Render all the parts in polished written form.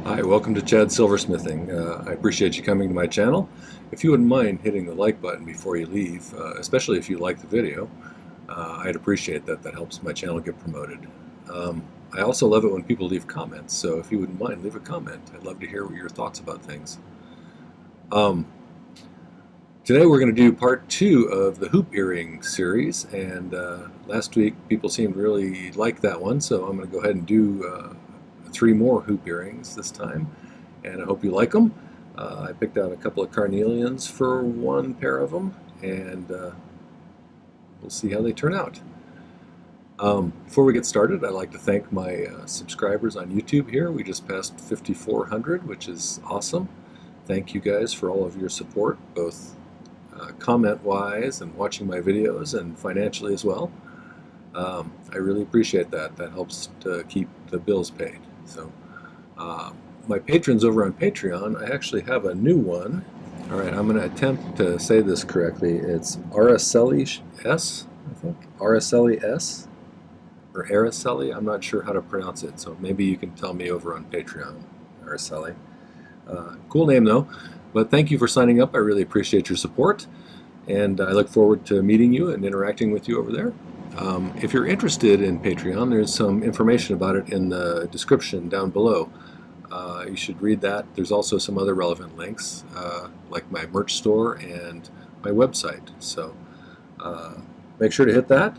Hi, welcome to Chad Silversmithing. I appreciate you coming to my channel. If you wouldn't mind hitting the like button before you leave, especially if you like the video, I'd appreciate that. That helps my channel get promoted. I also love it when people leave comments, so if you wouldn't mind, leave a comment. I'd love to hear your thoughts about things. Um, Today we're going to do part 2 of the hoop earring series, and last week people seemed to really like that one, so I'm going to go ahead and do 3 more hoop earrings this time, and I hope you like them. I picked out a couple of carnelians for one pair of them, and we'll see how they turn out. Before we get started, I'd like to thank my subscribers on YouTube here. We just passed 5,400, which is awesome. Thank you guys for all of your support, both comment-wise and watching my videos and financially as well. I really appreciate that. That helps to keep the bills paid. So my patrons over on Patreon, I actually have a new one. All right, I'm going to attempt to say this correctly. It's Araceli S, I think. Araceli S or Araceli. I'm not sure how to pronounce it, so maybe you can tell me over on Patreon. Araceli. Cool name though. But thank you for signing up. I really appreciate your support, and I look forward to meeting you and interacting with you over there. If you're interested in Patreon, there's some information about it in the description down below. You should read that. There's also some other relevant links, like my merch store and my website. So make sure to hit that,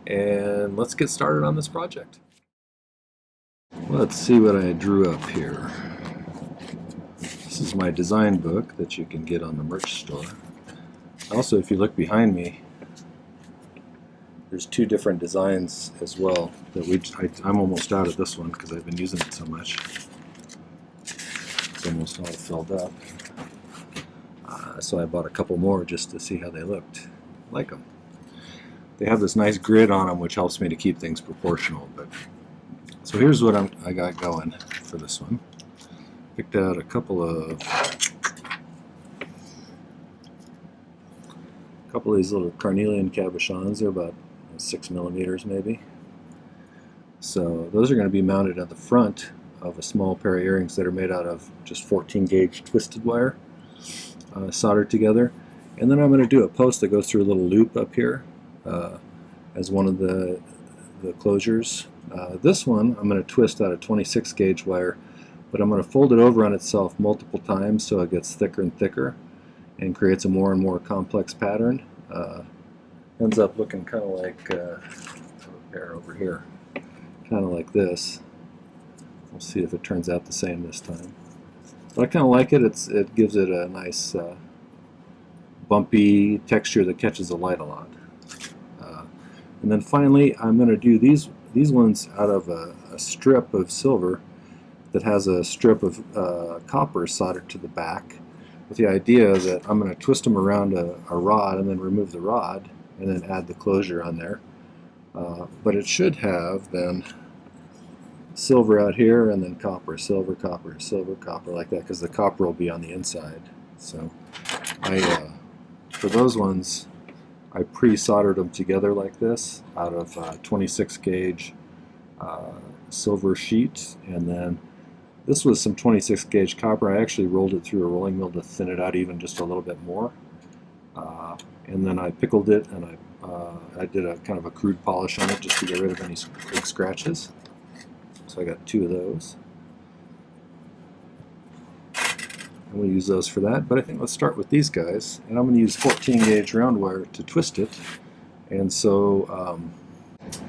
and let's get started on this project. Let's see what I drew up here. This is my design book that you can get on the merch store. Also, if you look behind me, there's 2 different designs as well. I'm almost out of this one because I've been using it so much. It's almost all filled up. So I bought a couple more just to see how they looked. I like them. They have this nice grid on them, which helps me to keep things proportional. So here's what I got going for this one. Picked out a couple of these little carnelian cabochons. They're about 6 millimeters maybe. So those are going to be mounted at the front of a small pair of earrings that are made out of just 14 gauge twisted wire, soldered together. And then I'm going to do a post that goes through a little loop up here as one of the closures. This one I'm going to twist out of 26 gauge wire, but I'm going to fold it over on itself multiple times so it gets thicker and thicker and creates a more and more complex pattern. Ends up looking kind of like a pair over here, kind of like this. We'll see if it turns out the same this time. But I kind of like it. It gives it a nice bumpy texture that catches the light a lot. And then finally, I'm going to do these ones out of a strip of silver that has a strip of copper soldered to the back, with the idea that I'm going to twist them around a rod and then remove the rod and then add the closure on there. But it should have then silver out here and then copper, silver, copper, silver, copper, like that, because the copper will be on the inside. So for those ones, I pre-soldered them together like this out of 26 gauge silver sheet, and then this was some 26 gauge copper. I actually rolled it through a rolling mill to thin it out even just a little bit more. And then I pickled it, and I did a kind of a crude polish on it just to get rid of any big scratches. So I got 2 of those. And we'll use those for that. But I think let's start with these guys. And I'm going to use 14 gauge round wire to twist it. And so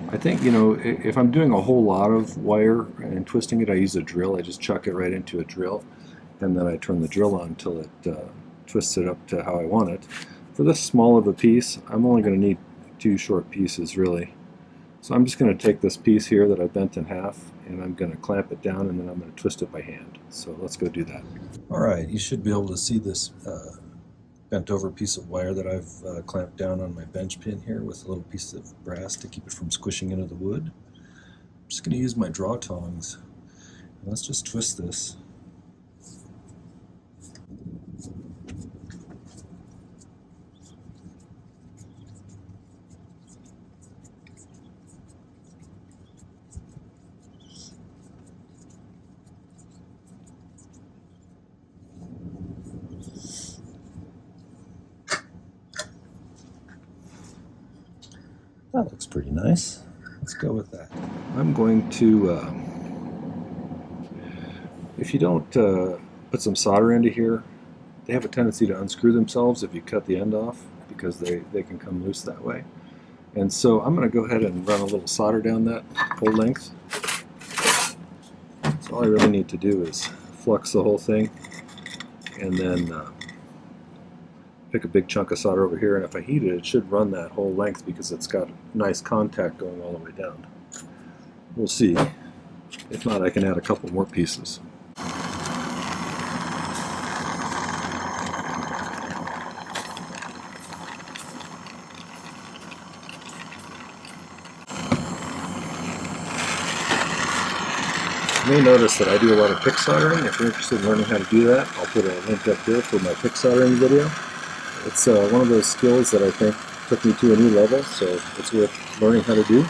I think, you know, if I'm doing a whole lot of wire and twisting it, I use a drill. I just chuck it right into a drill, and then I turn the drill on until it twists it up to how I want it. For this small of a piece, I'm only going to need 2 short pieces, really. So I'm just going to take this piece here that I bent in half, and I'm going to clamp it down, and then I'm going to twist it by hand. So let's go do that. All right, you should be able to see this bent over piece of wire that I've clamped down on my bench pin here with a little piece of brass to keep it from squishing into the wood. I'm just going to use my draw tongs. Let's just twist this. That looks pretty nice. Let's go with that. I'm going to, if you don't put some solder into here, they have a tendency to unscrew themselves if you cut the end off, because they can come loose that way. And so I'm going to go ahead and run a little solder down that whole length. So all I really need to do is flux the whole thing, and then pick a big chunk of solder over here, and if I heat it, it should run that whole length because it's got nice contact going all the way down. We'll see. If not, I can add a couple more pieces. You may notice that I do a lot of pick soldering. If you're interested in learning how to do that, I'll put a link up here for my pick soldering video. It's one of those skills that I think took me to a new level, so it's worth learning how to do.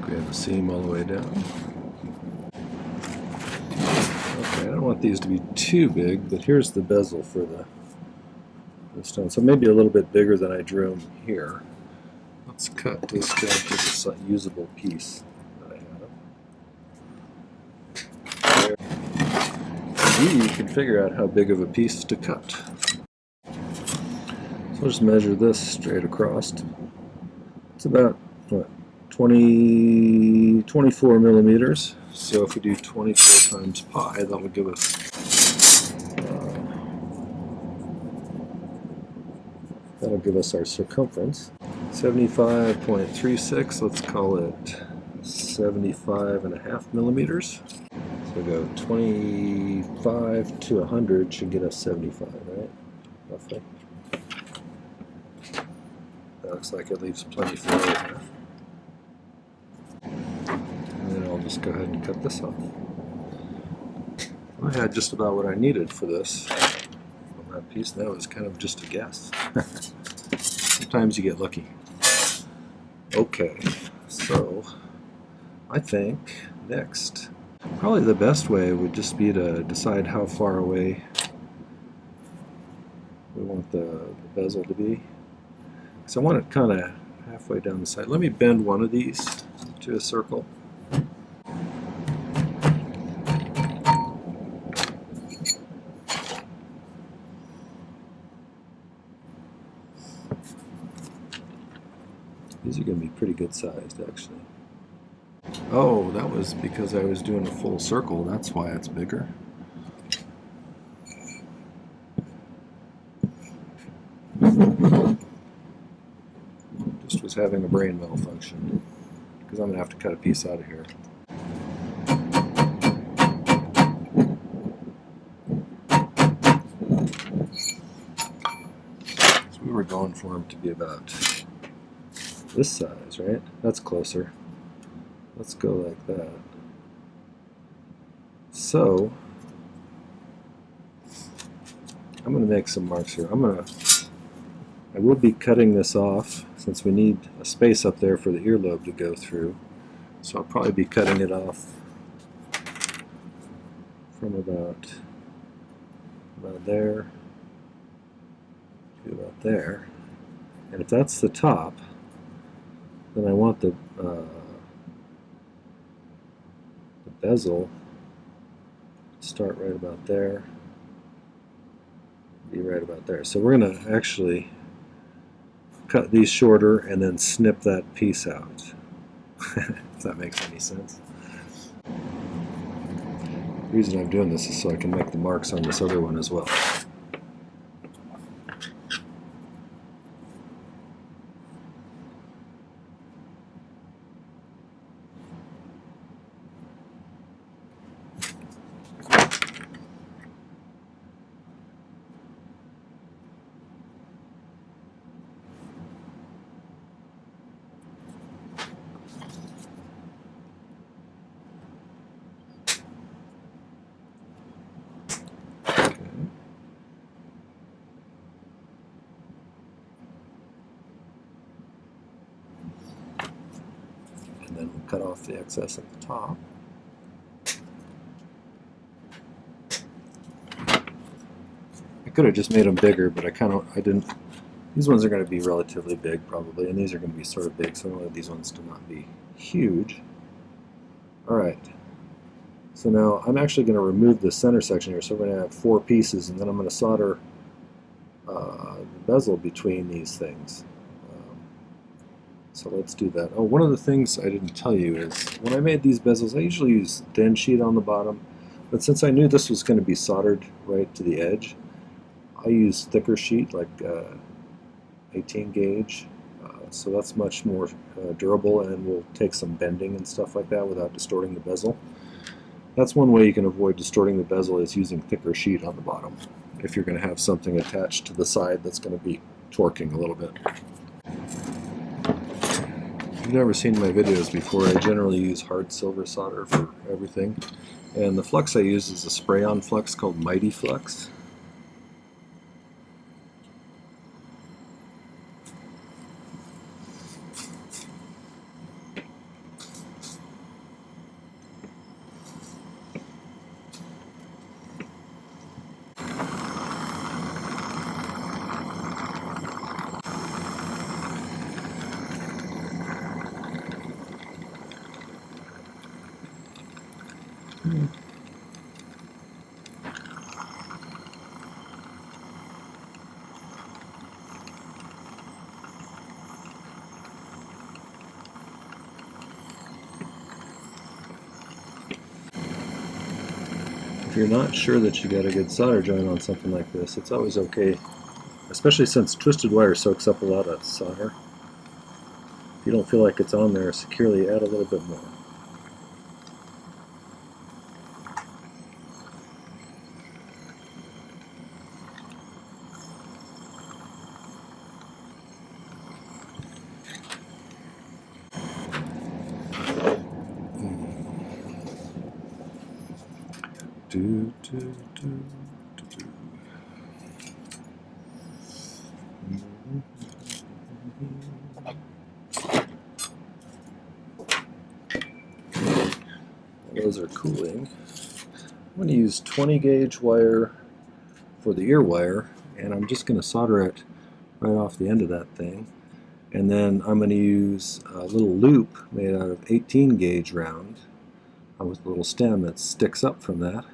We have a seam all the way down. Okay, I don't want these to be too big, but here's the bezel for the stone. So maybe a little bit bigger than I drew them here. Let's cut this down to this usable piece that I have. There. You can figure out how big of a piece to cut. So I'll just measure this straight across. It's about, what, 24 millimeters. So if we do 24 times pi, that would give us 'll give us our circumference. 75.36, let's call it 75.5 millimeters. So go 25 to 100 should get us 75, right? Roughly. That looks like it leaves plenty for later. And then I'll just go ahead and cut this off. I had just about what I needed for this. That piece now is kind of just a guess. Sometimes you get lucky. Okay, so I think next, probably the best way would just be to decide how far away we want the bezel to be. So I want it kind of halfway down the side. Let me bend one of these to a circle. These are going to be pretty good sized, actually. Oh, that was because I was doing a full circle. That's why it's bigger. Just was having a brain malfunction, because I'm going to have to cut a piece out of here. So we were going for them to be about this size, right? That's closer. Let's go like that. So I'm going to make some marks here. I will be cutting this off since we need a space up there for the earlobe to go through. So I'll probably be cutting it off from about there to about there. And if that's the top, then I want the bezel start right about there, be right about there. So we're going to actually cut these shorter and then snip that piece out, if that makes any sense. The reason I'm doing this is so I can make the marks on this other one as well. And then we'll cut off the excess at the top. I could have just made them bigger, but I didn't. These ones are going to be relatively big probably, and these are going to be sort of big, so I wanted these ones to not be huge. Alright, so now I'm actually going to remove the center section here, so we're going to have 4 pieces, and then I'm going to solder the bezel between these things. So let's do that. Oh, one of the things I didn't tell you is when I made these bezels, I usually use thin sheet on the bottom, but since I knew this was going to be soldered right to the edge, I use thicker sheet, like 18 gauge, so that's much more durable and will take some bending and stuff like that without distorting the bezel. That's one way you can avoid distorting the bezel, is using thicker sheet on the bottom if you're going to have something attached to the side that's going to be torquing a little bit. If you've never seen my videos before, I generally use hard silver solder for everything, and the flux I use is a spray-on flux called My-T-Flux. If you're not sure that you got a good solder joint on something like this, it's always okay, especially since twisted wire soaks up a lot of solder. If you don't feel like it's on there securely, add a little bit more. Do, do, do, do, do. Those are cooling. I'm going to use 20 gauge wire for the ear wire, and I'm just going to solder it right off the end of that thing. And then I'm going to use a little loop made out of 18 gauge round with a little stem that sticks up from that.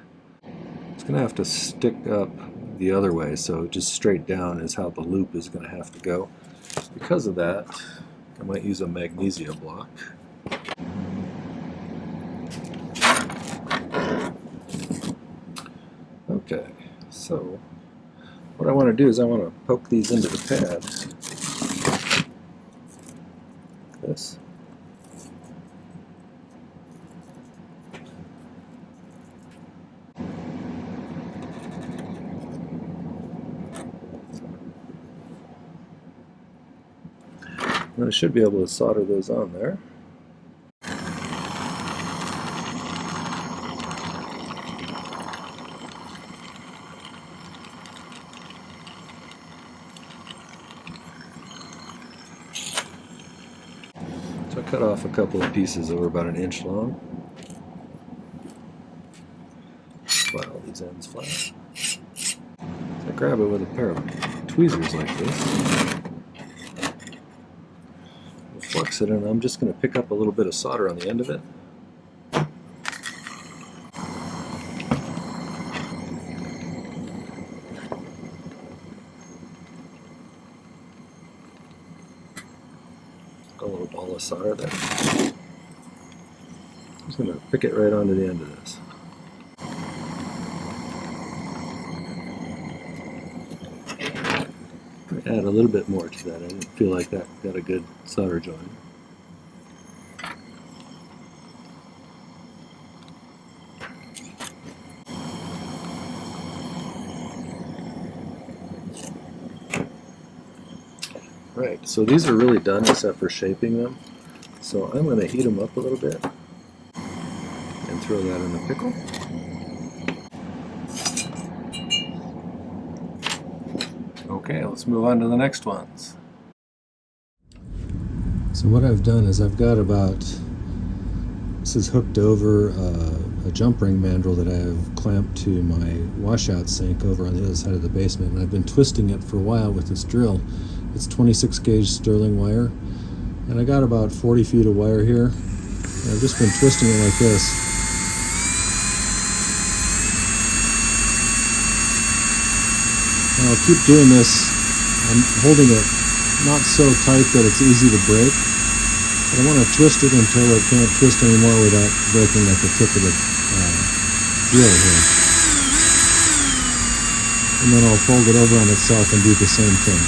It's going to have to stick up the other way, so just straight down is how the loop is going to have to go. Because of that, I might use a magnesia block. Okay, so what I want to do is I want to poke these into the pad. Like this. And I should be able to solder those on there. So I cut off a couple of pieces that were about 1 inch long. File these ends flat. So I grab it with a pair of tweezers like this. Flux it, and I'm just going to pick up a little bit of solder on the end of it. Got a little ball of solder there. I'm just going to pick it right onto the end of this. Add a little bit more to that. I didn't feel like that got a good solder joint. Right, so these are really done except for shaping them. So I'm going to heat them up a little bit and throw that in the pickle. Okay, let's move on to the next ones. So what I've done is I've got this is hooked over a jump ring mandrel that I have clamped to my washout sink over on the other side of the basement, and I've been twisting it for a while with this drill. It's 26 gauge sterling wire, and I got about 40 feet of wire here, and I've just been twisting it like this. And I'll keep doing this. I'm holding it not so tight that it's easy to break, but I want to twist it until it can't twist anymore without breaking at the tip of the drill here. And then I'll fold it over on itself and do the same thing.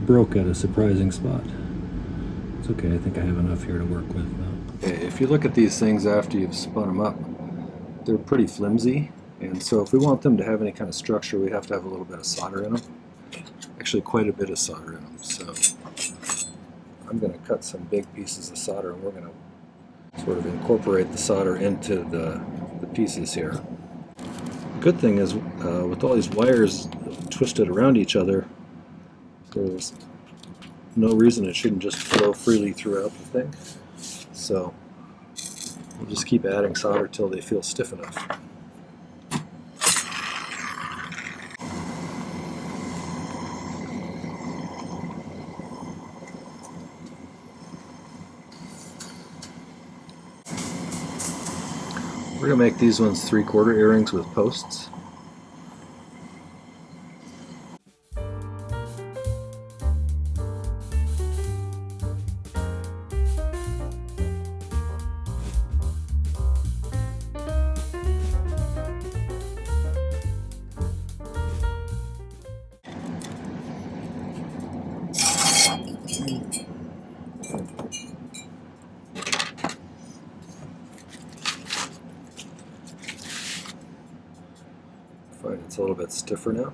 Broke at a surprising spot. It's okay, I think I have enough here to work with now. Okay, if you look at these things after you've spun them up, they're pretty flimsy, and so if we want them to have any kind of structure, we have to have a little bit of solder in them. Actually, quite a bit of solder in them. So I'm going to cut some big pieces of solder, and we're going to sort of incorporate the solder into the pieces here. The good thing is, with all these wires twisted around each other, there's no reason it shouldn't just flow freely throughout the thing. So we'll just keep adding solder till they feel stiff enough. We're going to make these ones 3/4 earrings with posts. Fine, it's a little bit stiffer now.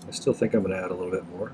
I still think I'm going to add a little bit more.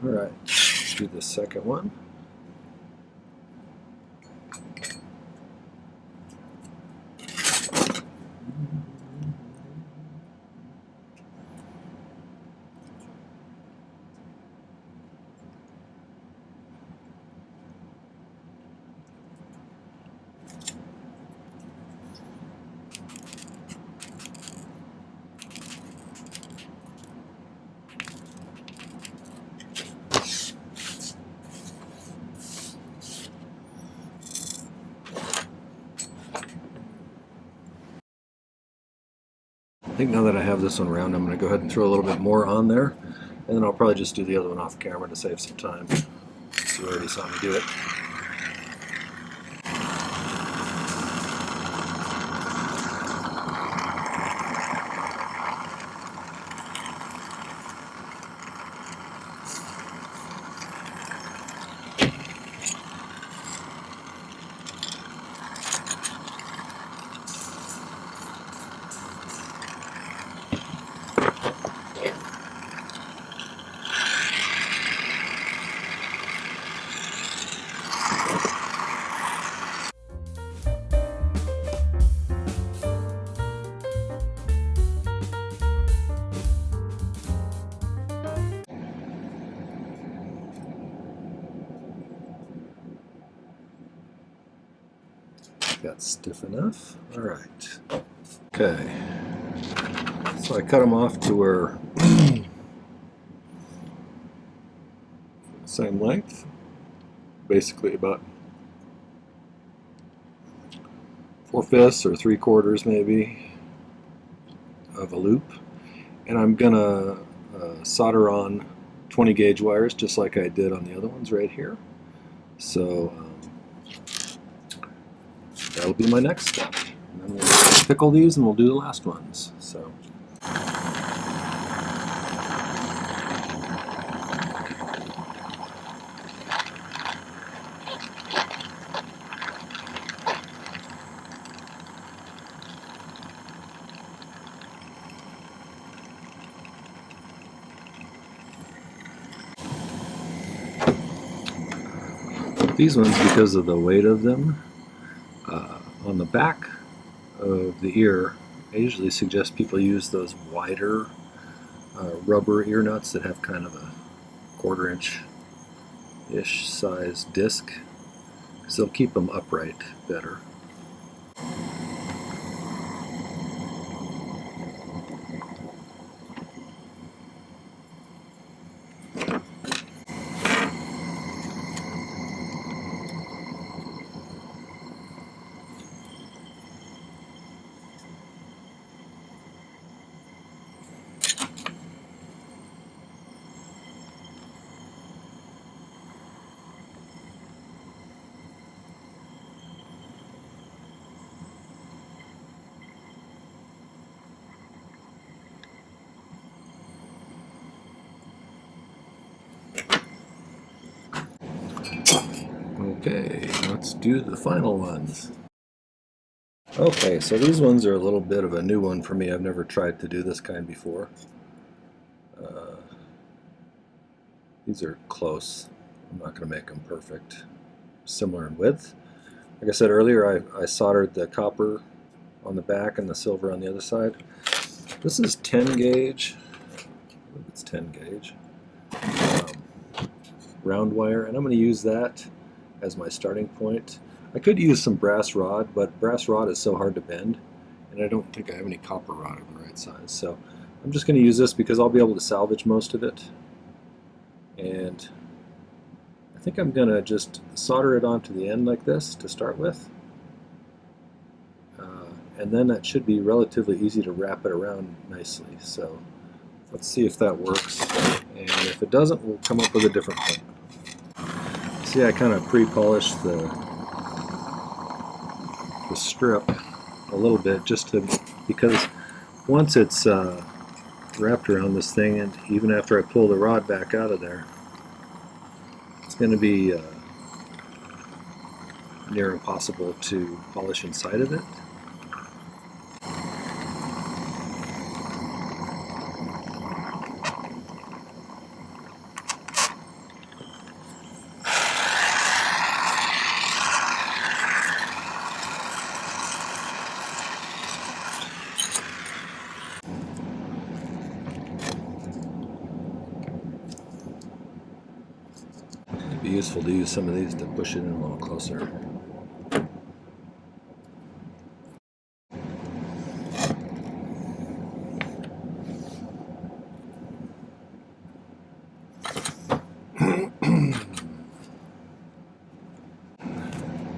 All right, let's do the second one. I think now that I have this one round, I'm going to go ahead and throw a little bit more on there, and then I'll probably just do the other one off camera to save some time. you already saw me do it. Got stiff enough. All right. Okay. So I cut them off to where same length, basically about 4/5 or 3/4 maybe of a loop, and I'm gonna solder on 20 gauge wires just like I did on the other ones right here. So that'll be my next step. And then we'll pickle these and we'll do the last ones. So. These ones, because of the weight of them, on the back of the ear, I usually suggest people use those wider rubber ear nuts that have kind of a 1/4 inch-ish size disc, because they'll keep them upright better. Okay, let's do the final ones. Okay, so these ones are a little bit of a new one for me. I've never tried to do this kind before. These are close. I'm not going to make them perfect. Similar in width. Like I said earlier, I soldered the copper on the back and the silver on the other side. This is 10 gauge. I believe it's 10 gauge. Round wire, and I'm going to use that as my starting point. I could use some brass rod, but brass rod is so hard to bend, and I don't think I have any copper rod of the right size. So I'm just going to use this because I'll be able to salvage most of it. And I think I'm going to just solder it onto the end like this to start with. And then that should be relatively easy to wrap it around nicely. So let's see if that works. And if it doesn't, we'll come up with a different plan. See, I kind of pre-polished the strip a little bit just to, because once it's wrapped around this thing, and even after I pull the rod back out of there, it's going to be near impossible to polish inside of it. It'd be useful to use some of these to push it in a little closer.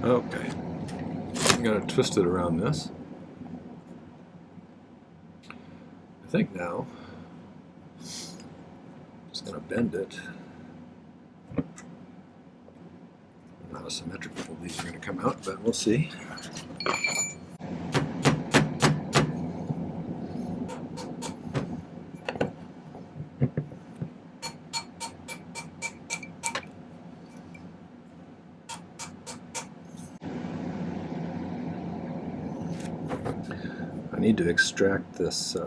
Okay, I'm going to twist it around this. I think now, just going to bend it symmetrical these are going to come out, but we'll see. I need to extract this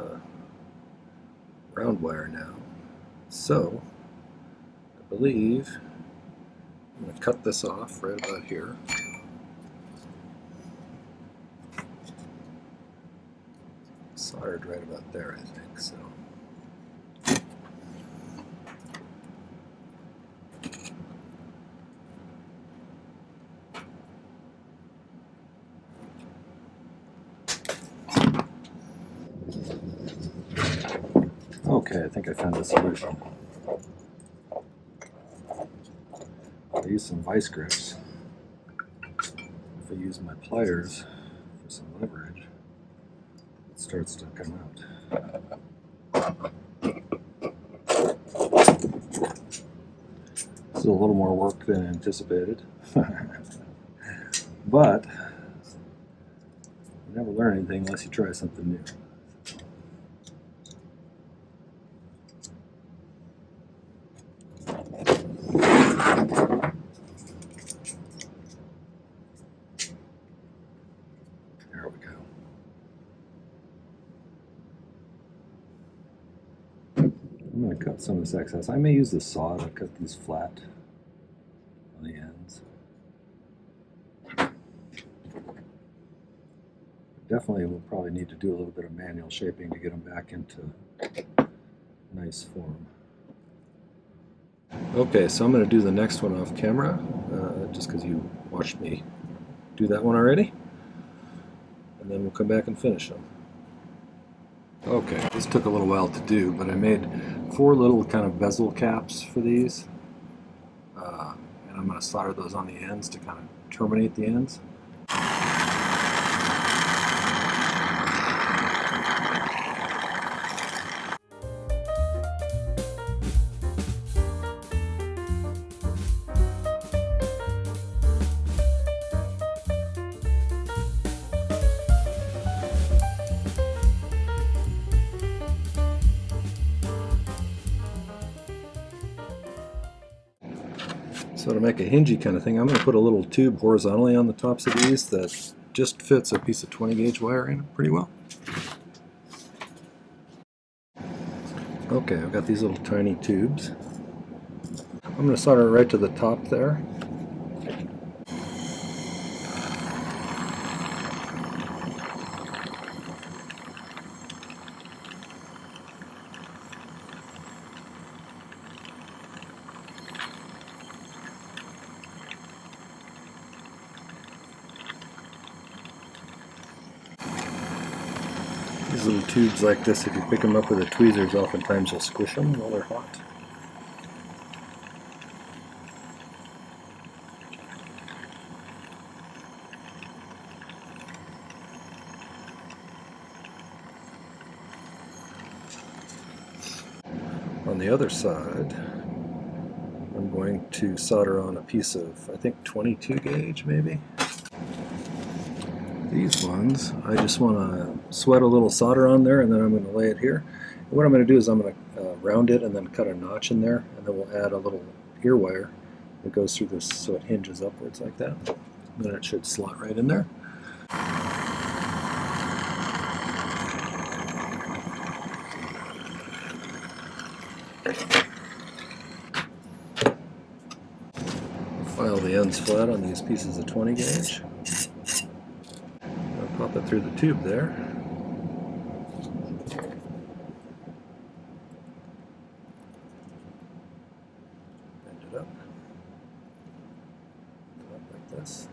round wire now, so I believe I'm going to cut this off right about here. Soldered right about there, I think, so. Okay, I think I found a solution. I use some vice grips. If I use my pliers for some leverage, it starts to come out. This is a little more work than anticipated, but you never learn anything unless you try something new. There we go. I'm going to cut some of this excess. I may use the saw to cut these flat on the ends. Definitely we'll probably need to do a little bit of manual shaping to get them back into nice form. Okay, so I'm going to do the next one off camera, just because you watched me do that one already. And then we'll come back and finish them. Okay, this took a little while to do, but I made 4 little kind of bezel caps for these. And I'm going to solder those on the ends to kind of terminate the ends. So to make a hingey kind of thing, I'm going to put a little tube horizontally on the tops of these that just fits a piece of 20 gauge wire in pretty well. Okay, I've got these little tiny tubes. I'm going to solder right to the top there. These little tubes like this, if you pick them up with the tweezers, oftentimes you'll squish them while they're hot. On the other side, I'm going to solder on a piece of, I think, 22 gauge maybe. These ones, I just want to sweat a little solder on there, and then I'm going to lay it here. And what I'm going to do is I'm going to round it and then cut a notch in there, and then we'll add a little ear wire that goes through this so it hinges upwards like that. And then it should slot right in there. File the ends flat on these pieces of 20 gauge. Pop it through the tube there. Bend it up. Like this.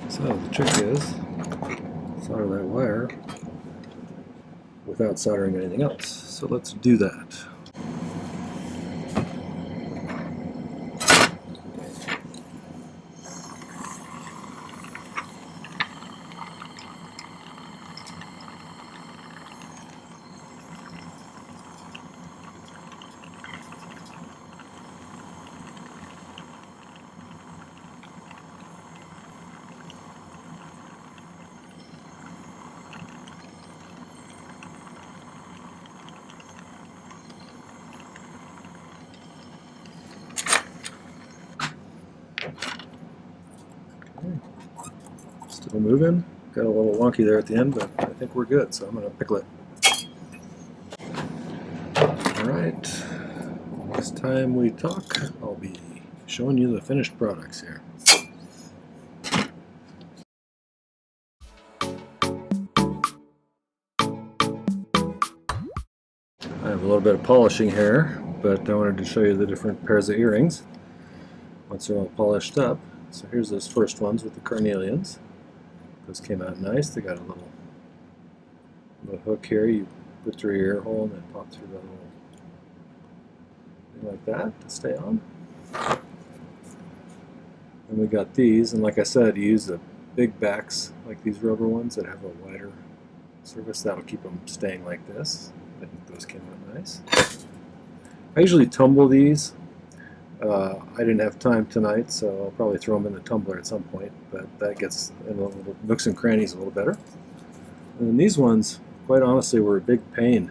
So the trick is solder that wire without soldering anything else. So let's do that. Still moving. Got a little wonky there at the end, but I think we're good, so I'm going to pickle it. Alright, next time we talk, I'll be showing you the finished products here. I have a little bit of polishing here, but I wanted to show you the different pairs of earrings once they're all polished up. So here's those first ones with the carnelians. Those came out nice. They got a little hook here. You put through your ear hole and then pop through that little thing like that to stay on. And we got these, and like I said, you use the big backs like these rubber ones that have a wider surface. That'll keep them staying like this. I think those came out nice. I usually tumble these. I didn't have time tonight, so I'll probably throw them in the tumbler at some point, but that gets in the little nooks and crannies a little better. And then these ones, quite honestly, were a big pain.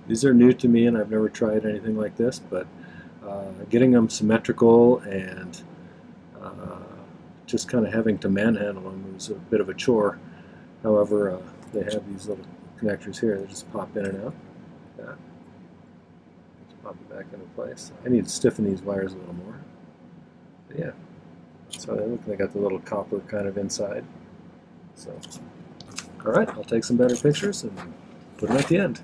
These are new to me, and I've never tried anything like this, but getting them symmetrical and just kind of having to manhandle them was a bit of a chore. However, they have these little connectors here that just pop in and out like that. Pop it back into place. I need to stiffen these wires a little more. But yeah, that's how they look. They got the little copper kind of inside. So, alright, I'll take some better pictures and put them at the end.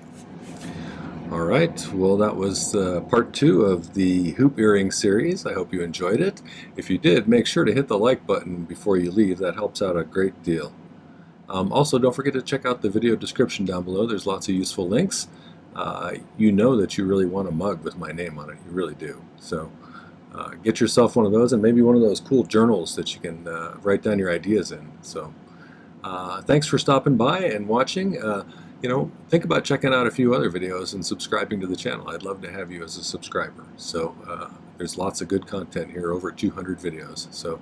Alright, well that was part 2 of the hoop earring series. I hope you enjoyed it. If you did, make sure to hit the like button before you leave. That helps out a great deal. Also, don't forget to check out the video description down below. There's lots of useful links. You know that you really want a mug with my name on it. You really do. So get yourself one of those, and maybe one of those cool journals that you can write down your ideas in. So thanks for stopping by and watching. You know, think about checking out a few other videos and subscribing to the channel. I'd love to have you as a subscriber. So there's lots of good content here, over 200 videos. So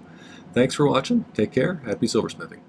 thanks for watching. Take care. Happy silversmithing.